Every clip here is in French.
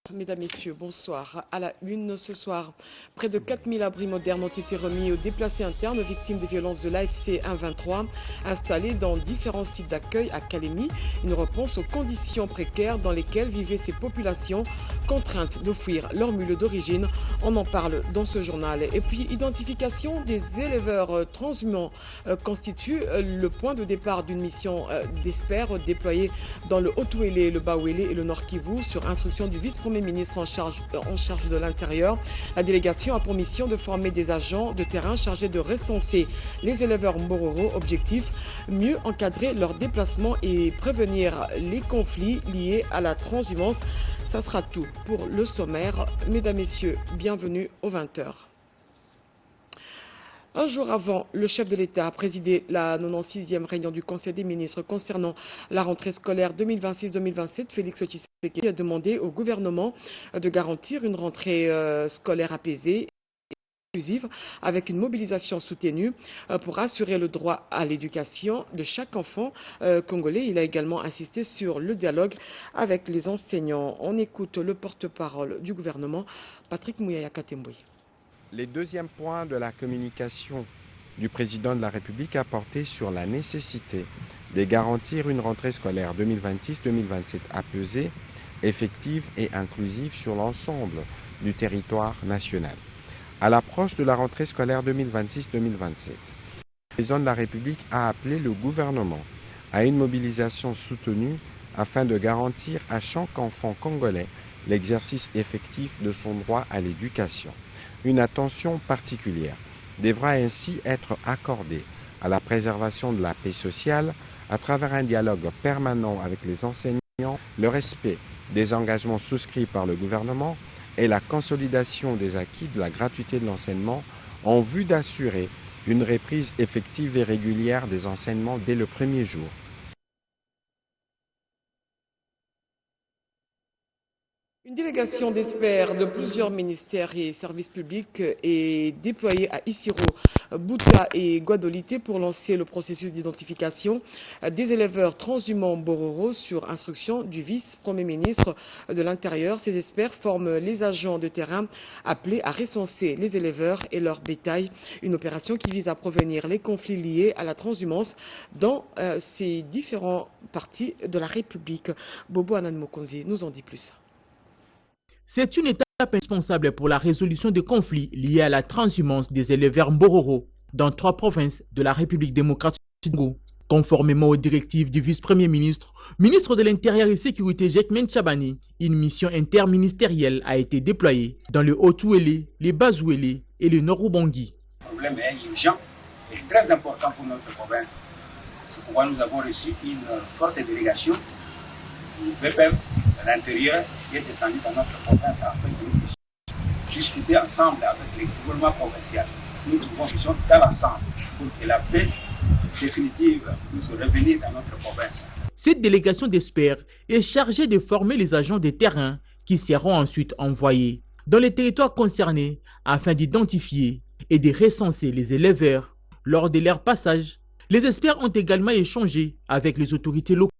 Mesdames, Messieurs, bonsoir. À la une ce soir, près de 4000 abris modernes ont été remis aux déplacés internes victimes des violences de l'AFC 123, installés dans différents sites d'accueil à Calémie. Une réponse aux conditions précaires dans lesquelles vivaient ces populations contraintes de fuir leur milieu d'origine. On en parle dans ce journal. Et puis, identification des éleveurs transhumants constitue le point de départ d'une mission d'Esper déployée dans le Haut-Ouélé, le Bas-Ouélé et le Nord-Kivu sur instruction du vice-premier ministre en charge de l'Intérieur. La délégation a pour mission de former des agents de terrain chargés de recenser les éleveurs Mbororo. Objectif, mieux encadrer leurs déplacements et prévenir les conflits liés à la transhumance. Ça sera tout pour le sommaire. Mesdames, Messieurs, bienvenue aux 20h. Un jour avant, le chef de l'État a présidé la 96e réunion du Conseil des ministres concernant la rentrée scolaire 2026-2027. Félix Tshisekedi a demandé au gouvernement de garantir une rentrée scolaire apaisée et inclusive avec une mobilisation soutenue pour assurer le droit à l'éducation de chaque enfant congolais. Il a également insisté sur le dialogue avec les enseignants. On écoute le porte-parole du gouvernement, Patrick Mouyaya Katemboué. Les deuxièmes points de la communication du président de la République a porté sur la nécessité de garantir une rentrée scolaire 2026-2027 apaisée, effective et inclusive sur l'ensemble du territoire national. À l'approche de la rentrée scolaire 2026-2027, le président de la République a appelé le gouvernement à une mobilisation soutenue afin de garantir à chaque enfant congolais l'exercice effectif de son droit à l'éducation. Une attention particulière devra ainsi être accordée à la préservation de la paix sociale à travers un dialogue permanent avec les enseignants, le respect des engagements souscrits par le gouvernement et la consolidation des acquis de la gratuité de l'enseignement en vue d'assurer une reprise effective et régulière des enseignements dès le premier jour. Une délégation d'experts de plusieurs ministères et services publics est déployée à Isiro, Bouta et Guadolité pour lancer le processus d'identification des éleveurs transhumants Mbororo sur instruction du vice-premier ministre de l'Intérieur. Ces experts forment les agents de terrain appelés à recenser les éleveurs et leur bétail. Une opération qui vise à prévenir les conflits liés à la transhumance dans ces différentes parties de la République. Bobo Anan Mokonzi nous en dit plus. C'est une étape indispensable pour la résolution des conflits liés à la transhumance des éleveurs Mbororo dans 3 provinces de la République démocratique du Congo. Conformément aux directives du vice-premier ministre, ministre de l'Intérieur et Sécurité Jekmen Tchabani, une mission interministérielle a été déployée dans le Haut-Ouélé, les Bas-Ouélé et le Nord-Ubangi. Le problème est urgent et très important pour notre province. C'est pourquoi nous avons reçu une forte délégation du VPM de l'Intérieur qui est descendu dans notre province afin que nous puissions discuter ensemble avec les gouvernements provinciaux. Nous trouvons une solution dans l'ensemble pour que la paix définitive puisse revenir dans notre province. Cette délégation d'experts est chargée de former les agents de terrain qui seront ensuite envoyés dans les territoires concernés afin d'identifier et de recenser les éleveurs lors de leur passage. Les experts ont également échangé avec les autorités locales,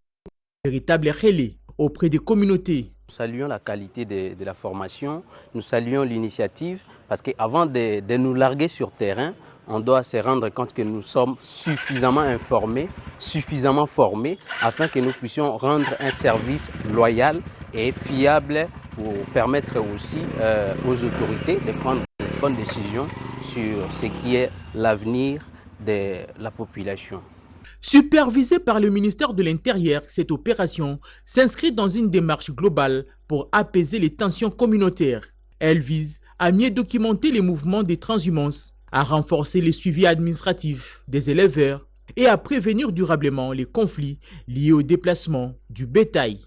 véritables relais auprès des communautés. Nous saluons la qualité de la formation, nous saluons l'initiative parce qu'avant de nous larguer sur terrain, on doit se rendre compte que nous sommes suffisamment informés, suffisamment formés afin que nous puissions rendre un service loyal et fiable pour permettre aussi aux autorités de prendre de bonnes décisions sur ce qui est l'avenir de la population. Supervisée par le ministère de l'Intérieur, cette opération s'inscrit dans une démarche globale pour apaiser les tensions communautaires. Elle vise à mieux documenter les mouvements des transhumances, à renforcer les suivis administratifs des éleveurs et à prévenir durablement les conflits liés au déplacement du bétail.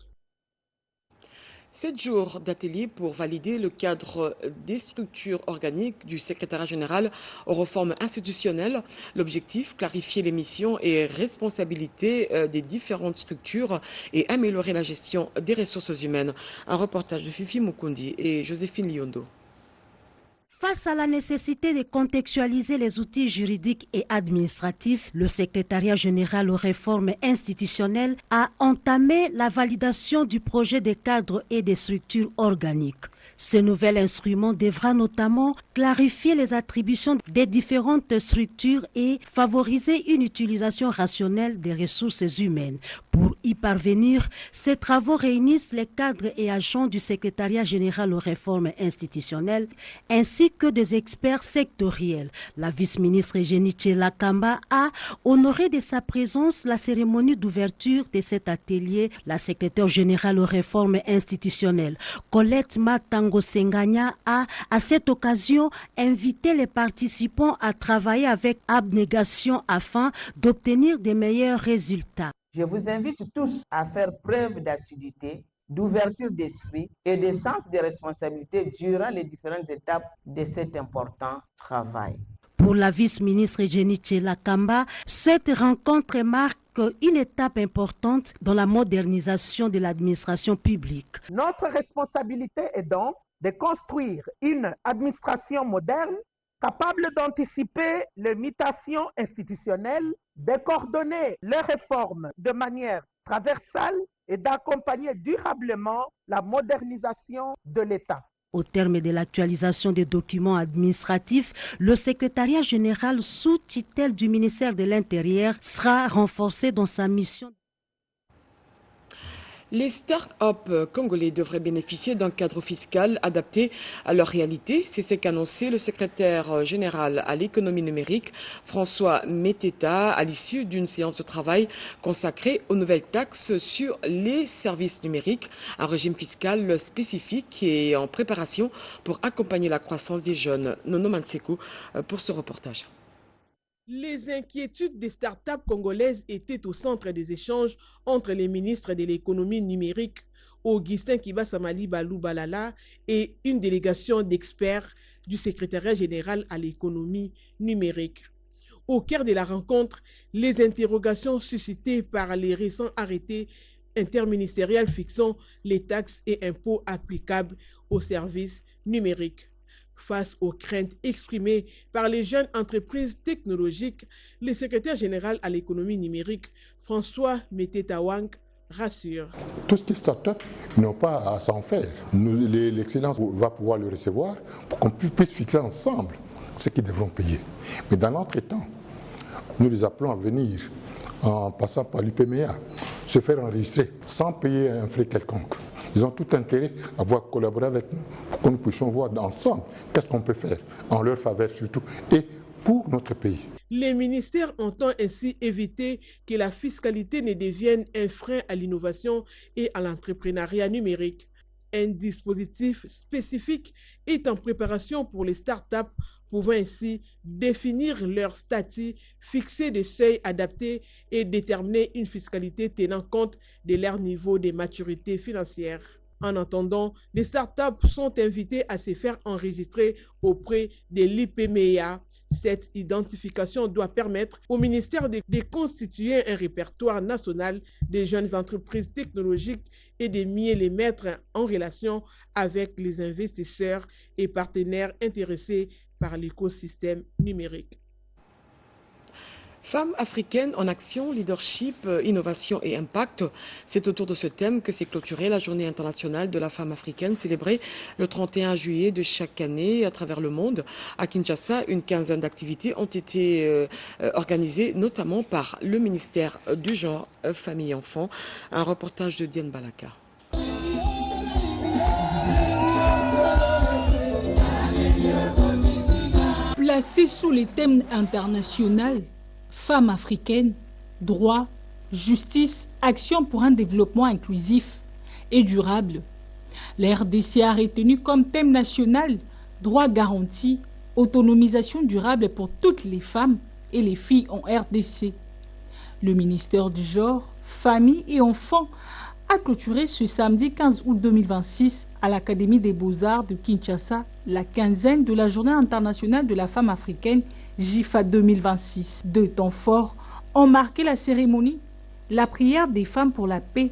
7 jours d'atelier pour valider le cadre des structures organiques du secrétariat général aux réformes institutionnelles. L'objectif, clarifier les missions et responsabilités des différentes structures et améliorer la gestion des ressources humaines. Un reportage de Fifi Mukundi et Joséphine Liondo. Face à la nécessité de contextualiser les outils juridiques et administratifs, le secrétariat général aux réformes institutionnelles a entamé la validation du projet de cadres et des structures organiques. Ce nouvel instrument devra notamment clarifier les attributions des différentes structures et favoriser une utilisation rationnelle des ressources humaines. Pour y parvenir, ces travaux réunissent les cadres et agents du secrétariat général aux réformes institutionnelles ainsi que des experts sectoriels. La vice-ministre Eugénie Tshela-Kamba a honoré de sa présence la cérémonie d'ouverture de cet atelier. La secrétaire générale aux réformes institutionnelles, Colette Matango Senganya, a à cette occasion invité les participants à travailler avec abnégation afin d'obtenir de meilleurs résultats. Je vous invite tous à faire preuve d'assiduité, d'ouverture d'esprit et de sens des responsabilités durant les différentes étapes de cet important travail. Pour la vice-ministre Eugénie Tshela-Kamba, cette rencontre marque une étape importante dans la modernisation de l'administration publique. Notre responsabilité est donc de construire une administration moderne capable d'anticiper les mutations institutionnelles, de coordonner les réformes de manière transversale et d'accompagner durablement la modernisation de l'État. Au terme de l'actualisation des documents administratifs, le secrétariat général sous tutelle du ministère de l'Intérieur sera renforcé dans sa mission. Les start-up congolais devraient bénéficier d'un cadre fiscal adapté à leur réalité. C'est ce qu'annonçait le secrétaire général à l'économie numérique, François Meteta, à l'issue d'une séance de travail consacrée aux nouvelles taxes sur les services numériques. Un régime fiscal spécifique est en préparation pour accompagner la croissance des jeunes. Nono Manseko pour ce reportage. Les inquiétudes des startups congolaises étaient au centre des échanges entre les ministres de l'économie numérique, Augustin Kibasamali Balou Balala, et une délégation d'experts du secrétariat général à l'économie numérique. Au cœur de la rencontre, les interrogations suscitées par les récents arrêtés interministériels fixant les taxes et impôts applicables aux services numériques. Face aux craintes exprimées par les jeunes entreprises technologiques, le secrétaire général à l'économie numérique, François Meteta rassure. Tout ce qui est start-up n'ont pas à s'en faire. L'excellence va pouvoir le recevoir pour qu'on puisse fixer ensemble ce qu'ils devront payer. Mais dans l'entretemps, nous les appelons à venir en passant par l'UPMEA, se faire enregistrer sans payer un frais quelconque. Ils ont tout intérêt à pouvoir collaborer avec nous pour que nous puissions voir ensemble qu'est-ce qu'on peut faire en leur faveur surtout et pour notre pays. Les ministères entendent ainsi éviter que la fiscalité ne devienne un frein à l'innovation et à l'entrepreneuriat numérique. Un dispositif spécifique est en préparation pour les startups pouvant ainsi définir leur statut, fixer des seuils adaptés et déterminer une fiscalité tenant compte de leur niveau de maturité financière. En attendant, les startups sont invitées à se faire enregistrer auprès de l'IPMEA. Cette identification doit permettre au ministère de constituer un répertoire national des jeunes entreprises technologiques et de mieux les mettre en relation avec les investisseurs et partenaires intéressés par l'écosystème numérique. Femmes africaines en action, leadership, innovation et impact. C'est autour de ce thème que s'est clôturée la Journée internationale de la femme africaine, célébrée le 31 juillet de chaque année à travers le monde. À Kinshasa, une quinzaine d'activités ont été organisées, notamment par le ministère du Genre, Famille et Enfants. Un reportage de Diane Balaka. Placé sous les thèmes internationaux, femmes africaines, droit, justice, action pour un développement inclusif et durable. La RDC a retenu comme thème national droit garanti, autonomisation durable pour toutes les femmes et les filles en RDC. Le ministère du Genre, Famille et Enfants a clôturé ce samedi 15 août 2026 à l'Académie des Beaux-Arts de Kinshasa la quinzaine de la Journée internationale de la femme africaine JIFA 2026. Deux temps forts ont marqué la cérémonie, la prière des femmes pour la paix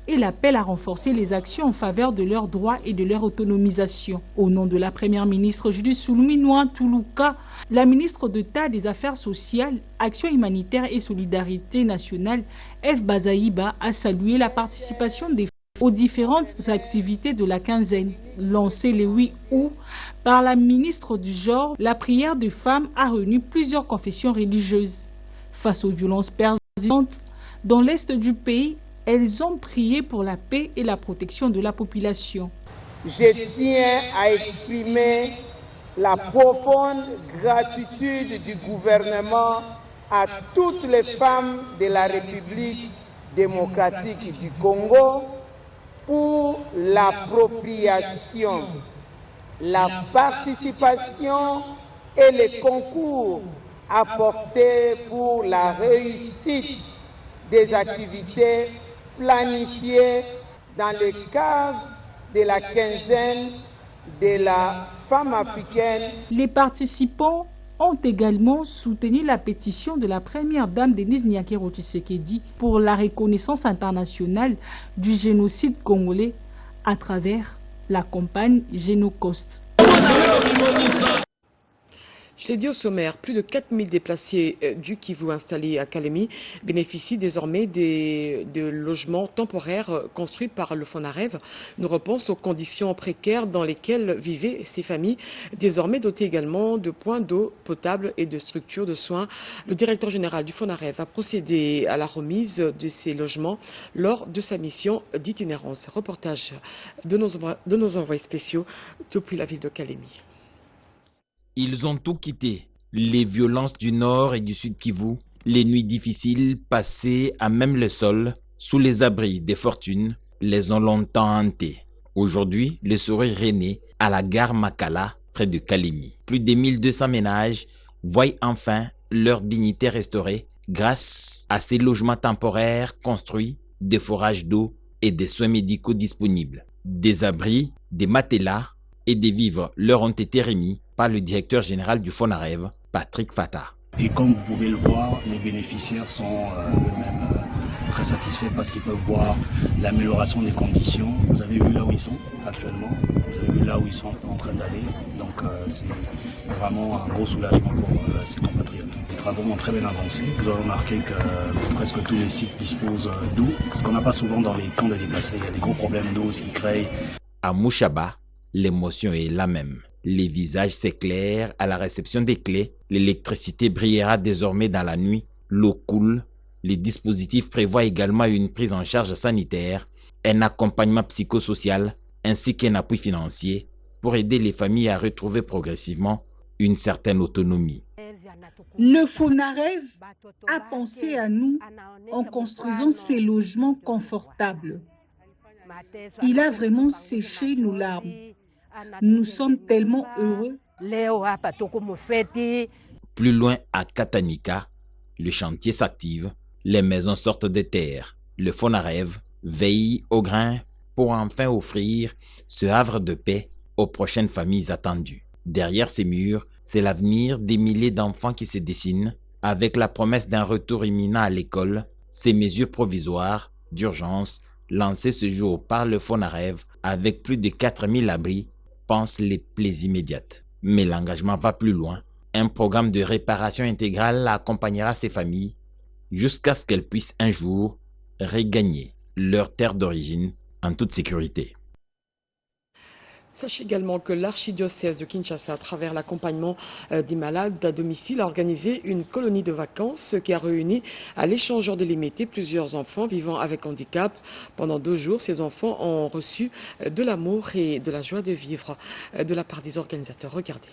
et l'appel à renforcer les actions en faveur de leurs droits et de leur autonomisation. Au nom de la première ministre Judith Suminwa Tuluka, la ministre d'État des Affaires sociales, Action humanitaire et solidarité nationale, F. Bazaïba, a salué la participation des femmes aux différentes activités de la quinzaine. Lancée le 8 août par la ministre du Genre, la prière des femmes a réuni plusieurs confessions religieuses. Face aux violences persistantes dans l'est du pays, elles ont prié pour la paix et la protection de la population. Je tiens à exprimer la profonde gratitude du gouvernement à toutes les femmes de la République démocratique du Congo pour l'appropriation, la participation et les concours apportés pour la réussite des activités planifiées dans le cadre de la quinzaine de la femme africaine. Les participants ont également soutenu la pétition de la première dame Denise Nyakero Tshisekedi pour la reconnaissance internationale du génocide congolais à travers la campagne Génocost. Je l'ai dit au sommaire, plus de 4000 déplacés du Kivu installés à Kalemi bénéficient désormais de logements temporaires construits par le FONAREV. Nous repensons aux conditions précaires dans lesquelles vivaient ces familles, désormais dotées également de points d'eau potable et de structures de soins. Le directeur général du FONAREV a procédé à la remise de ces logements lors de sa mission d'itinérance. Reportage de nos envoyés spéciaux depuis la ville de Kalemi. Ils ont tout quitté, les violences du nord et du sud Kivu, les nuits difficiles passées à même le sol, sous les abris des fortunes, les ont longtemps hantés. Aujourd'hui, le sourire renaît à la gare Makala, près de Kalemi. Plus de 1200 ménages voient enfin leur dignité restaurée grâce à ces logements temporaires construits, des forages d'eau et des soins médicaux disponibles. Des abris, des matelas et des vivres leur ont été remis par le directeur général du FONAREV, Patrick Fata. Et comme vous pouvez le voir, les bénéficiaires sont eux-mêmes très satisfaits parce qu'ils peuvent voir l'amélioration des conditions. Vous avez vu là où ils sont actuellement, vous avez vu là où ils sont en train d'aller. Donc c'est vraiment un gros soulagement pour ces compatriotes. Les travaux ont très bien avancé. Vous avez remarqué que presque tous les sites disposent d'eau. Ce qu'on n'a pas souvent dans les camps de déplacés, il y a des gros problèmes d'eau qui créent. À Mouchaba, l'émotion est la même. Les visages s'éclairent à la réception des clés. L'électricité brillera désormais dans la nuit. L'eau coule. Les dispositifs prévoient également une prise en charge sanitaire, un accompagnement psychosocial ainsi qu'un appui financier pour aider les familles à retrouver progressivement une certaine autonomie. Le FONAREV a pensé à nous en construisant ces logements confortables. Il a vraiment séché nos larmes. Nous sommes tellement heureux. Plus loin à Katanika, le chantier s'active, les maisons sortent de terre. Le FONAREV veille au grain pour enfin offrir ce havre de paix aux prochaines familles attendues. Derrière ces murs, c'est l'avenir des milliers d'enfants qui se dessinent avec la promesse d'un retour imminent à l'école. Ces mesures provisoires d'urgence lancées ce jour par le FONAREV avec plus de 4000 abris pensent les plaies immédiates. Mais l'engagement va plus loin. Un programme de réparation intégrale accompagnera ces familles jusqu'à ce qu'elles puissent un jour regagner leur terre d'origine en toute sécurité. Sachez également que l'archidiocèse de Kinshasa, à travers l'accompagnement des malades à domicile, a organisé une colonie de vacances qui a réuni à l'échangeur de Limité plusieurs enfants vivant avec handicap. Pendant 2 jours, ces enfants ont reçu de l'amour et de la joie de vivre de la part des organisateurs. Regardez.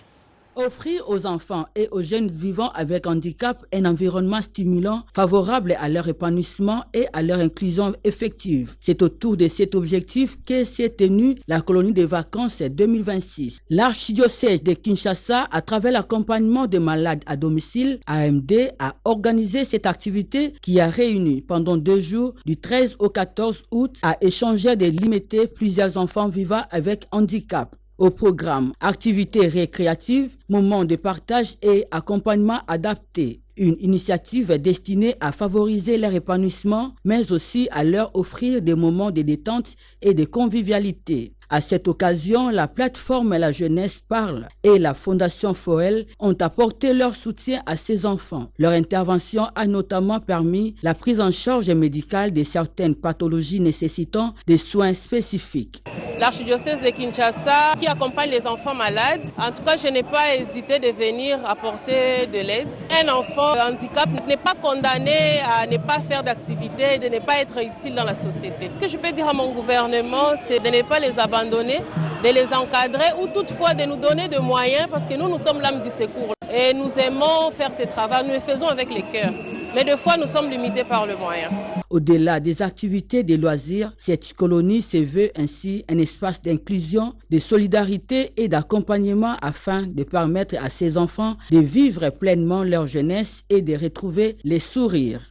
Offrir aux enfants et aux jeunes vivant avec handicap un environnement stimulant, favorable à leur épanouissement et à leur inclusion effective. C'est autour de cet objectif que s'est tenue la colonie de vacances 2026. L'archidiocèse de Kinshasa, à travers l'accompagnement des malades à domicile, AMD, a organisé cette activité qui a réuni pendant 2 jours, du 13 au 14 août, à échanger de Limité plusieurs enfants vivant avec handicap. Au programme, activités récréatives, moments de partage et accompagnement adapté. Une initiative destinée à favoriser leur épanouissement, mais aussi à leur offrir des moments de détente et de convivialité. À cette occasion, la plateforme La Jeunesse Parle et la Fondation Foel ont apporté leur soutien à ces enfants. Leur intervention a notamment permis la prise en charge médicale de certaines pathologies nécessitant des soins spécifiques. L'archidiocèse de Kinshasa qui accompagne les enfants malades. En tout cas, je n'ai pas hésité de venir apporter de l'aide. Un enfant handicap n'est pas condamné à ne pas faire d'activité, de ne pas être utile dans la société. Ce que je peux dire à mon gouvernement, c'est de ne pas les abandonner, de les encadrer ou toutefois de nous donner des moyens parce que nous sommes l'âme du secours. Et nous aimons faire ce travail, nous le faisons avec les cœurs. Mais des fois, nous sommes limités par le moyen. Au-delà des activités de loisirs, cette colonie se veut ainsi un espace d'inclusion, de solidarité et d'accompagnement afin de permettre à ces enfants de vivre pleinement leur jeunesse et de retrouver les sourires.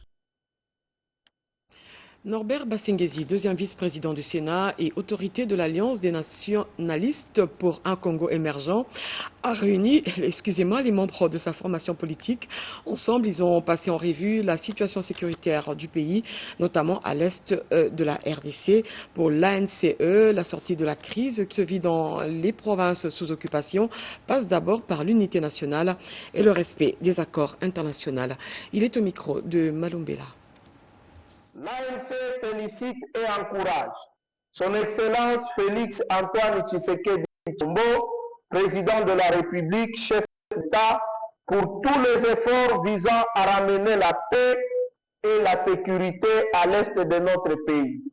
Norbert Bassingesi, deuxième vice-président du Sénat et autorité de l'Alliance des nationalistes pour un Congo émergent, a réuni les membres de sa formation politique. Ensemble, ils ont passé en revue la situation sécuritaire du pays, notamment à l'est de la RDC. Pour l'ANCE, la sortie de la crise qui se vit dans les provinces sous occupation passe d'abord par l'unité nationale et le respect des accords internationaux. Il est au micro de Malumbela. L'ANC félicite et encourage son Excellence Félix Antoine Tshisekedi Tshilombo, président de la République, chef d'État, pour tous les efforts visant à ramener la paix et la sécurité à l'est de notre pays.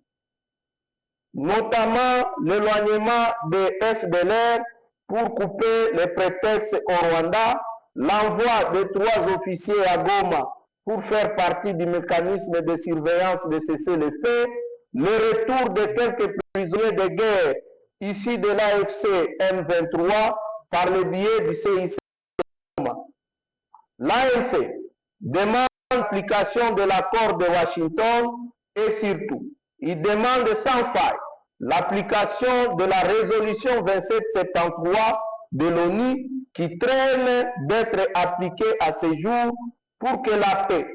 Notamment l'éloignement des FDLR pour couper les prétextes au Rwanda, l'envoi de 3 officiers à Goma pour faire partie du mécanisme de surveillance de cessez-le-feu, le retour de quelques prisonniers de guerre issus de l'AFC M23 par le biais du CIC. L'ANC demande l'application de l'accord de Washington et surtout, il demande sans faille l'application de la résolution 2773 de l'ONU qui traîne d'être appliquée à ce jour pour que la paix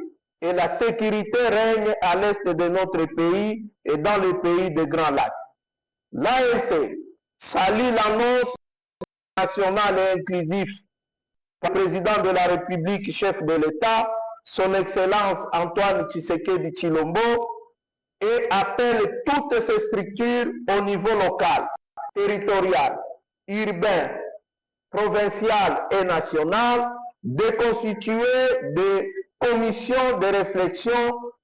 et la sécurité règnent à l'est de notre pays et dans le pays des Grands Lacs. L'ANC salue l'annonce nationale et inclusive par le président de la République, chef de l'État, son Excellence Antoine Tshisekedi Tshilombo, et appelle toutes ces structures au niveau local, territorial, urbain, provincial et national de constituer des commissions de réflexion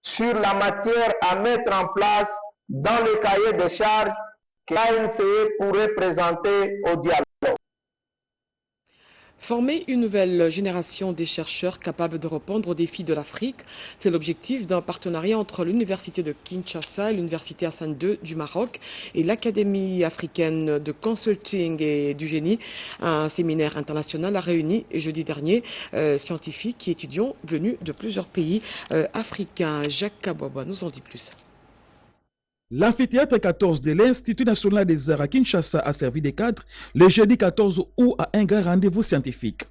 sur la matière à mettre en place dans le cahier de charges que l'ANC pourrait présenter au dialogue. Former une nouvelle génération des chercheurs capables de répondre aux défis de l'Afrique, c'est l'objectif d'un partenariat entre l'Université de Kinshasa et l'Université Hassan II du Maroc et l'Académie africaine de consulting et du génie. Un séminaire international a réuni jeudi dernier scientifiques et étudiants venus de plusieurs pays africains. Jacques Kabouaba nous en dit plus. L'amphithéâtre 14 de l'Institut national des arts à Kinshasa a servi de cadre le jeudi 14 août à un grand rendez-vous scientifique.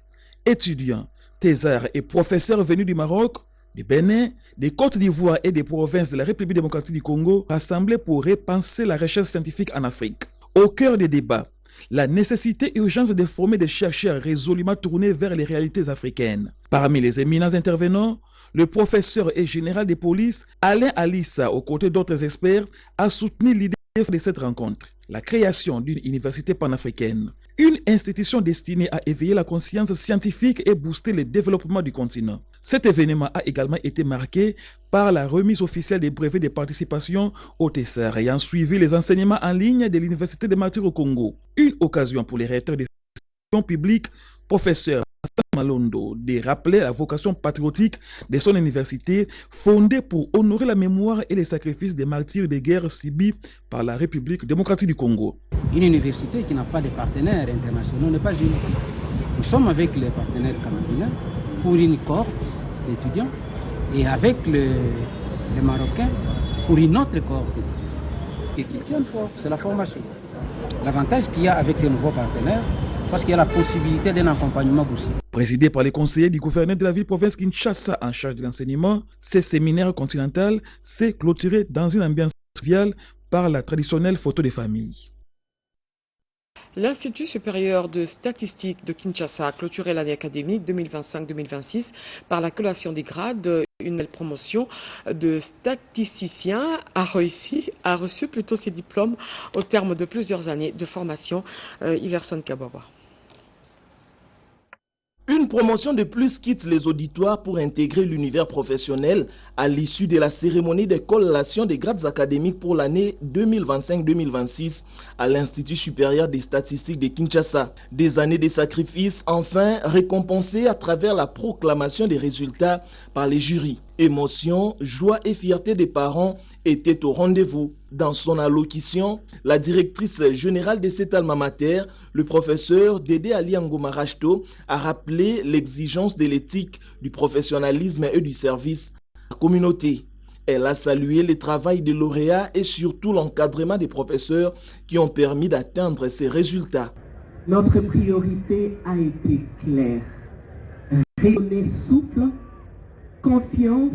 Étudiants, thésards et professeurs venus du Maroc, du Bénin, des Côtes d'Ivoire et des provinces de la République démocratique du Congo rassemblés pour repenser la recherche scientifique en Afrique. Au cœur des débats, la nécessité et urgence de former des chercheurs résolument tournés vers les réalités africaines. Parmi les éminents intervenants, le professeur et général de police Alain Alissa, aux côtés d'autres experts, a soutenu l'idée de cette rencontre, la création d'une université panafricaine, une institution destinée à éveiller la conscience scientifique et booster le développement du continent. Cet événement a également été marqué par la remise officielle des brevets de participation au TESAR ayant suivi les enseignements en ligne de l'Université de Martyrs au Congo. Une occasion pour les recteurs des institutions publiques, professeurs Malondo, de rappeler la vocation patriotique de son université fondée pour honorer la mémoire et les sacrifices des martyrs de guerre subis par la République démocratique du Congo. Une université qui n'a pas de partenaires internationaux n'est pas une. Nous sommes avec les partenaires camerounais pour une cohorte d'étudiants et avec les Marocains pour une autre cohorte d'étudiants. Et qu'ils tiennent fort, c'est la formation. L'avantage qu'il y a avec ces nouveaux partenaires, parce qu'il y a la possibilité d'un accompagnement boursier. Présidé par les conseillers du gouverneur de la ville-province Kinshasa en charge de l'enseignement, ce séminaire continental s'est clôturé dans une ambiance conviviale par la traditionnelle photo des familles. L'Institut supérieur de statistique de Kinshasa a clôturé l'année académique 2025-2026 par la collation des grades. Une nouvelle promotion de statisticien a reçu plutôt ses diplômes au terme de plusieurs années de formation. Iverson Kabawa. Une promotion de plus quitte les auditoires pour intégrer l'univers professionnel à l'issue de la cérémonie de collation des grades académiques pour l'année 2025-2026 à l'Institut supérieur des statistiques de Kinshasa. Des années de sacrifices enfin récompensées à travers la proclamation des résultats par les jurys. Émotion, joie et fierté des parents étaient au rendez-vous. Dans son allocution, la directrice générale de cet alma mater, le professeur Dédé Ali Ngoma Rachto, a rappelé l'exigence de l'éthique, du professionnalisme et du service à la communauté. Elle a salué le travail des lauréats et surtout l'encadrement des professeurs qui ont permis d'atteindre ces résultats. Notre priorité a été claire. Rayonner souple, confiance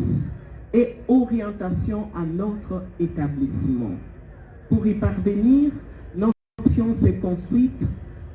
et orientation à notre établissement. Pour y parvenir, notre action s'est construite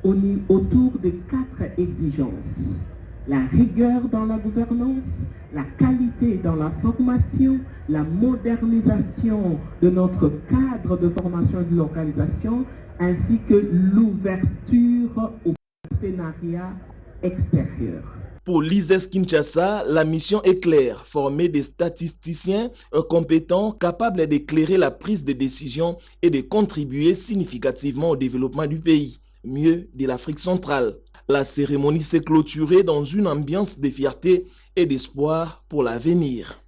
autour de 4 exigences. La rigueur dans la gouvernance, la qualité dans la formation, la modernisation de notre cadre de formation et de localisation, ainsi que l'ouverture au partenariat extérieur. Pour l'ISES Kinshasa, la mission est claire, former des statisticiens compétents capables d'éclairer la prise de décision et de contribuer significativement au développement du pays, mieux de l'Afrique centrale. La cérémonie s'est clôturée dans une ambiance de fierté et d'espoir pour l'avenir.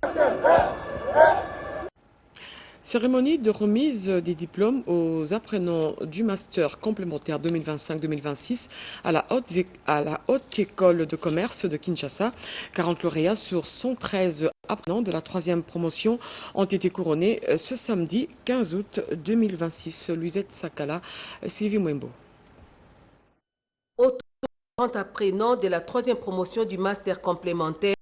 Cérémonie de remise des diplômes aux apprenants du master complémentaire 2025-2026 à la Haute École de Commerce de Kinshasa. 40 lauréats sur 113 apprenants de la 3e promotion ont été couronnés ce samedi 15 août 2026. Luisette Sakala, Sylvie Mwembo. 30 apprenants de la 3e promotion du master complémentaire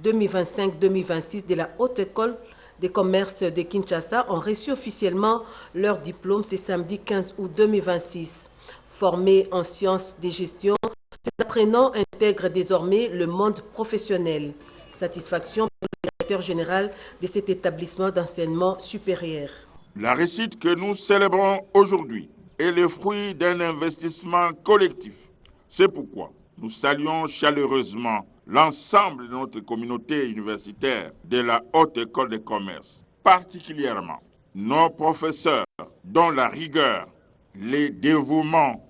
2025-2026 de la Haute École des commerces de Kinshasa ont reçu officiellement leur diplôme ce samedi 15 août 2026. Formés en sciences de gestion, ces apprenants intègrent désormais le monde professionnel. Satisfaction pour le directeur général de cet établissement d'enseignement supérieur. La réussite que nous célébrons aujourd'hui est le fruit d'un investissement collectif. C'est pourquoi nous saluons chaleureusement l'ensemble de notre communauté universitaire de la Haute École de Commerce, particulièrement nos professeurs dont la rigueur, le dévouement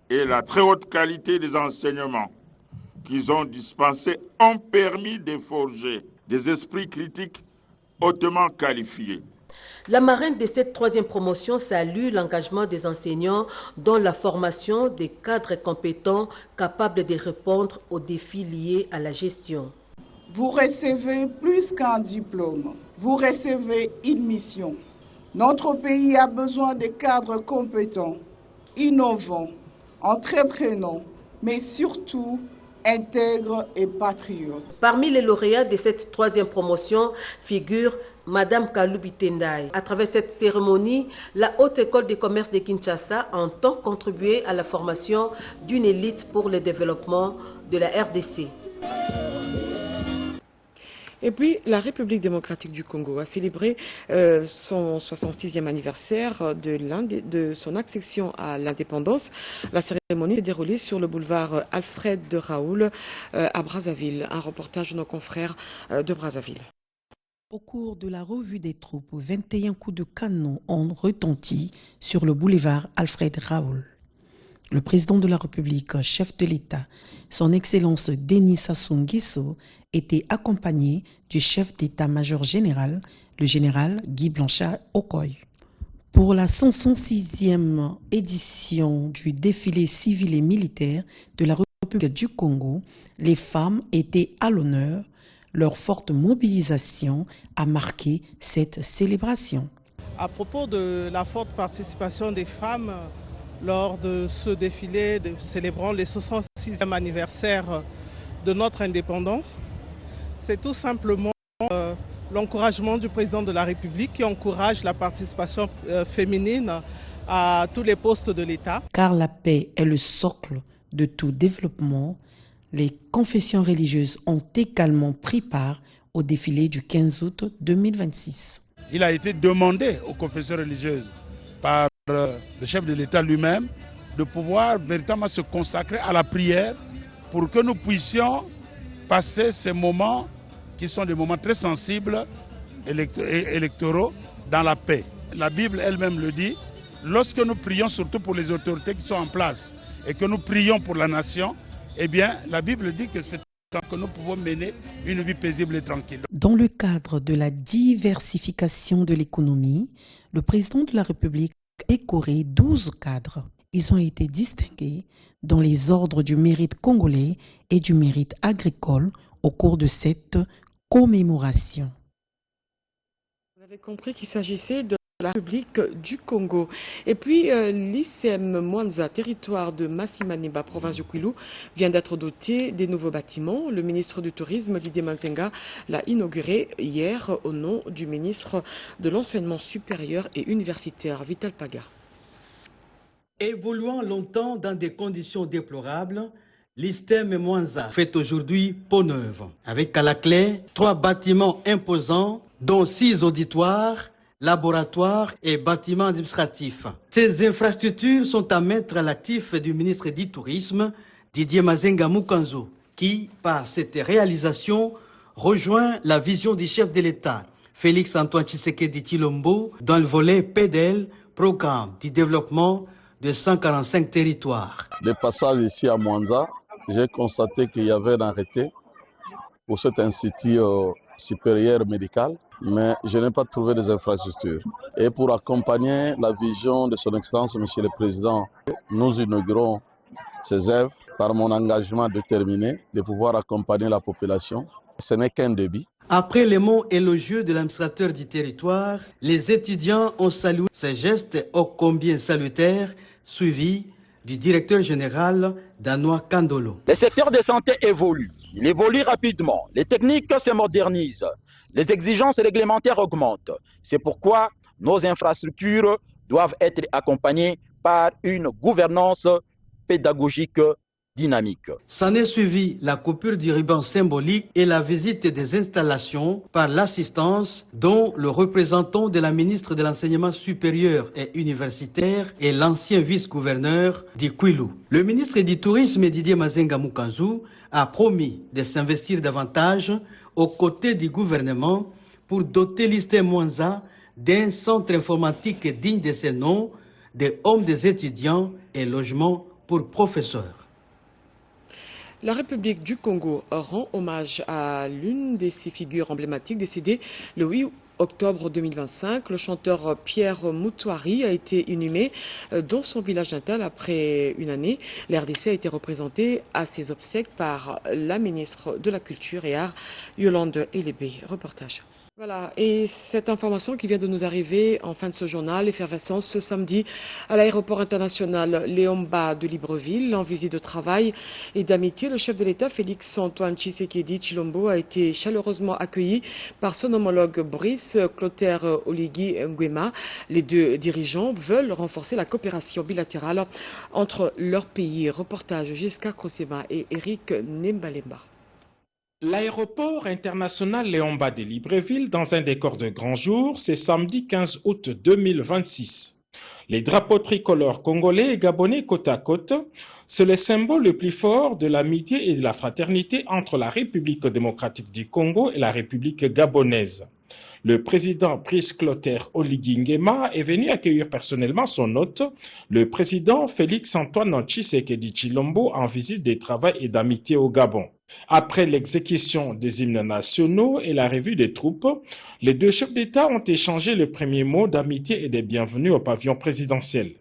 et la très haute qualité des enseignements qu'ils ont dispensés ont permis de forger des esprits critiques hautement qualifiés. La marraine de cette 3e promotion salue l'engagement des enseignants dans la formation des cadres compétents capables de répondre aux défis liés à la gestion. Vous recevez plus qu'un diplôme, vous recevez une mission. Notre pays a besoin de cadres compétents, innovants, entreprenants, mais surtout intègres et patriotes. Parmi les lauréats de cette 3e promotion figure Madame Kaloubi Tendai. À travers cette cérémonie, la Haute École des commerces de Kinshasa entend contribuer à la formation d'une élite pour le développement de la RDC. Et puis, la République démocratique du Congo a célébré son 66e anniversaire de son accession à l'indépendance. La cérémonie s'est déroulée sur le boulevard Alfred de Raoul à Brazzaville. Un reportage de nos confrères de Brazzaville. Au cours de la revue des troupes, 21 coups de canon ont retenti sur le boulevard Alfred Raoul. Le président de la République, chef de l'État, son Excellence Denis Sassou Nguesso, était accompagné du chef d'état-major général, le général Guy Blanchard-Okoye. Pour la 106e édition du défilé civil et militaire de la République du Congo, les femmes étaient à l'honneur. Leur forte mobilisation a marqué cette célébration. À propos de la forte participation des femmes lors de ce défilé célébrant le 66e anniversaire de notre indépendance. C'est tout simplement l'encouragement du président de la République qui encourage la participation féminine à tous les postes de l'État. Car la paix est le socle de tout développement, les confessions religieuses ont également pris part au défilé du 15 août 2026. Il a été demandé aux confessions religieuses par le chef de l'État lui-même de pouvoir véritablement se consacrer à la prière pour que nous puissions passer ces moments qui sont des moments très sensibles électoraux dans la paix. La Bible elle-même le dit, lorsque nous prions surtout pour les autorités qui sont en place et que nous prions pour la nation, eh bien la Bible dit que c'est quand que nous pouvons mener une vie paisible et tranquille. Dans le cadre de la diversification de l'économie, le président de la République a décoré 12 cadres. Ils ont été distingués dans les ordres du mérite congolais et du mérite agricole au cours de cette commémoration. Vous avez compris qu'il s'agissait de la République du Congo. Et puis, l'ICM Mwanza, territoire de Massimaniba, province du Kwilu, vient d'être doté des nouveaux bâtiments. Le ministre du Tourisme, Didier Manzenga, l'a inauguré hier au nom du ministre de l'Enseignement supérieur et universitaire, Vital Paga. Évoluant longtemps dans des conditions déplorables, l'ICM Mwanza fait aujourd'hui peau neuve. Avec à la clé 3 bâtiments imposants, dont 6 auditoires, laboratoires et bâtiments administratifs. Ces infrastructures sont à mettre à l'actif du ministre du Tourisme, Didier Mazenga Mukanzu, qui, par cette réalisation, rejoint la vision du chef de l'État, Félix Antoine Tshisekedi Tshilombo, dans le volet PDL, programme du développement de 145 territoires. De passage ici à Mwanza, j'ai constaté qu'il y avait un arrêté pour cet institut supérieur médical, mais je n'ai pas trouvé des infrastructures. Et pour accompagner la vision de son Excellence, Monsieur le Président, nous inaugurons ces œuvres par mon engagement déterminé de pouvoir accompagner la population. Ce n'est qu'un début. Après les mots élogieux de l'administrateur du territoire, les étudiants ont salué ces gestes ô combien salutaires, suivis du directeur général Danois Kandolo. Le secteur de santé évolue. Il évolue rapidement. Les techniques se modernisent. Les exigences réglementaires augmentent. C'est pourquoi nos infrastructures doivent être accompagnées par une gouvernance pédagogique dynamique. S'en est suivi la coupure du ruban symbolique et la visite des installations par l'assistance dont le représentant de la ministre de l'Enseignement supérieur et universitaire et l'ancien vice-gouverneur du Kwilu. Le ministre du Tourisme Didier Mazenga Mukanzu a promis de s'investir davantage aux côtés du gouvernement pour doter l'ICM Mwanza d'un centre informatique digne de ce nom, des hommes des étudiants et logements pour professeurs. La République du Congo rend hommage à l'une de ses figures emblématiques décédée le 8 octobre 2025. Le chanteur Pierre Moutouari a été inhumé dans son village natal après une année. L'RDC a été représentée à ses obsèques par la ministre de la Culture et Arts, Yolande Elébé. Reportage. Voilà, et cette information qui vient de nous arriver en fin de ce journal, effervescence ce samedi à l'aéroport international Léomba de Libreville, en visite de travail et d'amitié. Le chef de l'État, Félix Antoine Tshisekedi Tshilombo, a été chaleureusement accueilli par son homologue Brice Clotaire Oligui Nguema. Les deux dirigeants veulent renforcer la coopération bilatérale entre leurs pays. Reportage Jessica Krosema et Eric Nembalemba. L'aéroport international Léomba de Libreville, dans un décor de grand jour, c'est samedi 15 août 2026. Les drapeaux tricolores congolais et gabonais côte à côte, c'est le symbole le plus fort de l'amitié et de la fraternité entre la République démocratique du Congo et la République gabonaise. Le président Brice Clotaire Oligui Nguema est venu accueillir personnellement son hôte, le président Félix Antoine Tshisekedi Tshilombo, en visite de travail et d'amitié au Gabon. Après l'exécution des hymnes nationaux et la revue des troupes, les deux chefs d'État ont échangé le premier mot d'amitié et de bienvenue au pavillon présidentiel.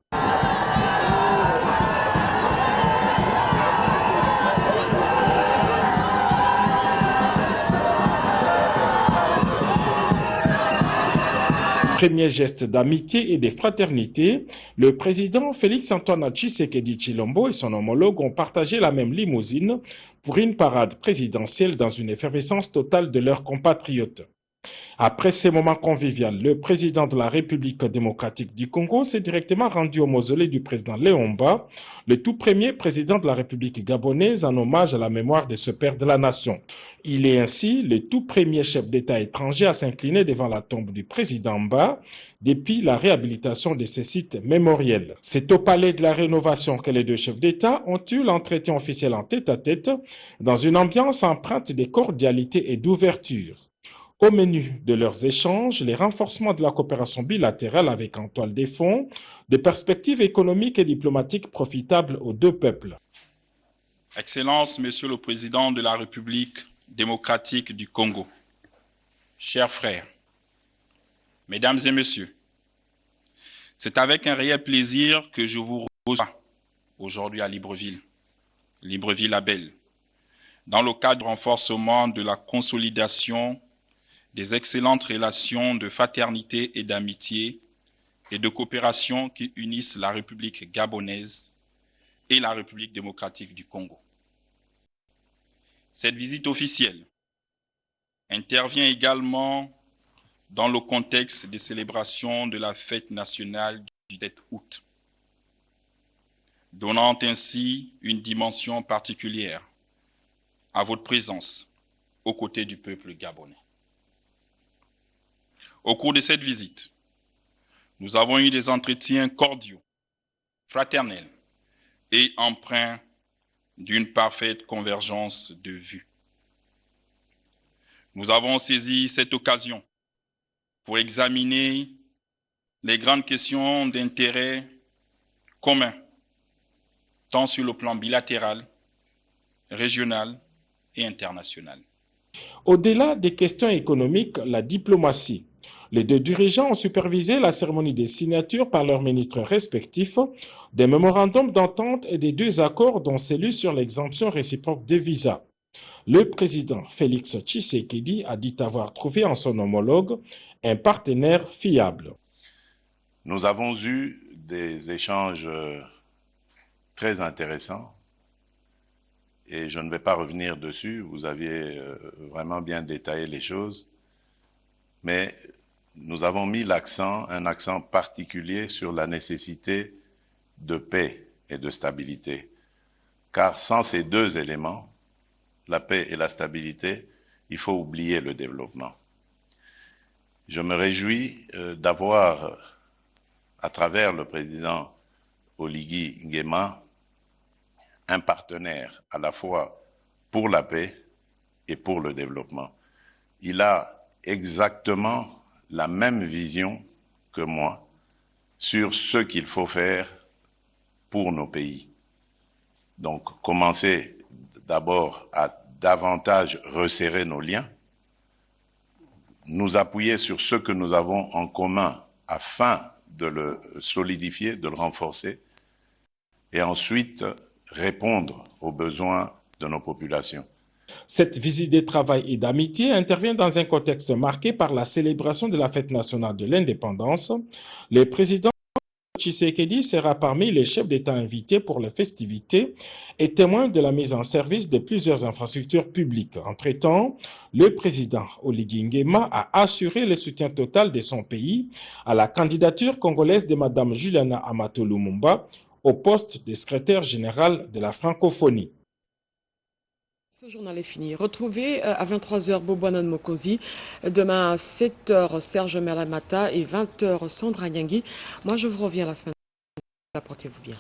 premier geste d'amitié et de fraternité, le président Félix-Antoine Tshisekedi Tshilombo et son homologue ont partagé la même limousine pour une parade présidentielle dans une effervescence totale de leurs compatriotes. Après ces moments conviviaux, le président de la République démocratique du Congo s'est directement rendu au mausolée du président Léomba, le tout premier président de la République gabonaise, en hommage à la mémoire de ce père de la nation. Il est ainsi le tout premier chef d'État étranger à s'incliner devant la tombe du président Mba depuis la réhabilitation de ces sites mémoriels. C'est au palais de la Rénovation que les deux chefs d'État ont eu l'entretien officiel en tête-à-tête dans une ambiance empreinte de cordialité et d'ouverture. Au menu de leurs échanges, les renforcements de la coopération bilatérale avec en toile de fond des perspectives économiques et diplomatiques profitables aux deux peuples. Excellences, Monsieur le Président de la République démocratique du Congo, chers frères, Mesdames et Messieurs, c'est avec un réel plaisir que je vous reçois aujourd'hui à Libreville, Libreville-la-Belle, dans le cadre du renforcement de la consolidation des excellentes relations de fraternité et d'amitié et de coopération qui unissent la République gabonaise et la République démocratique du Congo. Cette visite officielle intervient également dans le contexte des célébrations de la fête nationale du 7 août, donnant ainsi une dimension particulière à votre présence aux côtés du peuple gabonais. Au cours de cette visite, nous avons eu des entretiens cordiaux, fraternels et empreints d'une parfaite convergence de vues. Nous avons saisi cette occasion pour examiner les grandes questions d'intérêt commun, tant sur le plan bilatéral, régional et international. Au-delà des questions économiques, la diplomatie. Les deux dirigeants ont supervisé la cérémonie des signatures par leurs ministres respectifs des mémorandums d'entente et des deux accords dont celui sur l'exemption réciproque des visas. Le président Félix Tshisekedi a dit avoir trouvé en son homologue un partenaire fiable. Nous avons eu des échanges très intéressants et je ne vais pas revenir dessus, vous aviez vraiment bien détaillé les choses, mais nous avons mis un accent particulier sur la nécessité de paix et de stabilité. Car sans ces deux éléments, la paix et la stabilité, il faut oublier le développement. Je me réjouis d'avoir, à travers le président Oligui Nguema, un partenaire à la fois pour la paix et pour le développement. Il a exactement la même vision que moi sur ce qu'il faut faire pour nos pays. Donc, commencer d'abord à davantage resserrer nos liens, nous appuyer sur ce que nous avons en commun afin de le solidifier, de le renforcer, et ensuite répondre aux besoins de nos populations. Cette visite de travail et d'amitié intervient dans un contexte marqué par la célébration de la fête nationale de l'indépendance. Le président Tshisekedi sera parmi les chefs d'État invités pour les festivités et témoin de la mise en service de plusieurs infrastructures publiques. Entre-temps, le président Oligui Nguema a assuré le soutien total de son pays à la candidature congolaise de Mme Juliana Amato Lumumba au poste de secrétaire général de la francophonie. Ce journal est fini. Retrouvez à 23h Boboanan Mokosi, demain à 7h Serge Merlamata et 20h Sandra Nyangui. Moi je vous reviens la semaine prochaine. Portez-vous bien.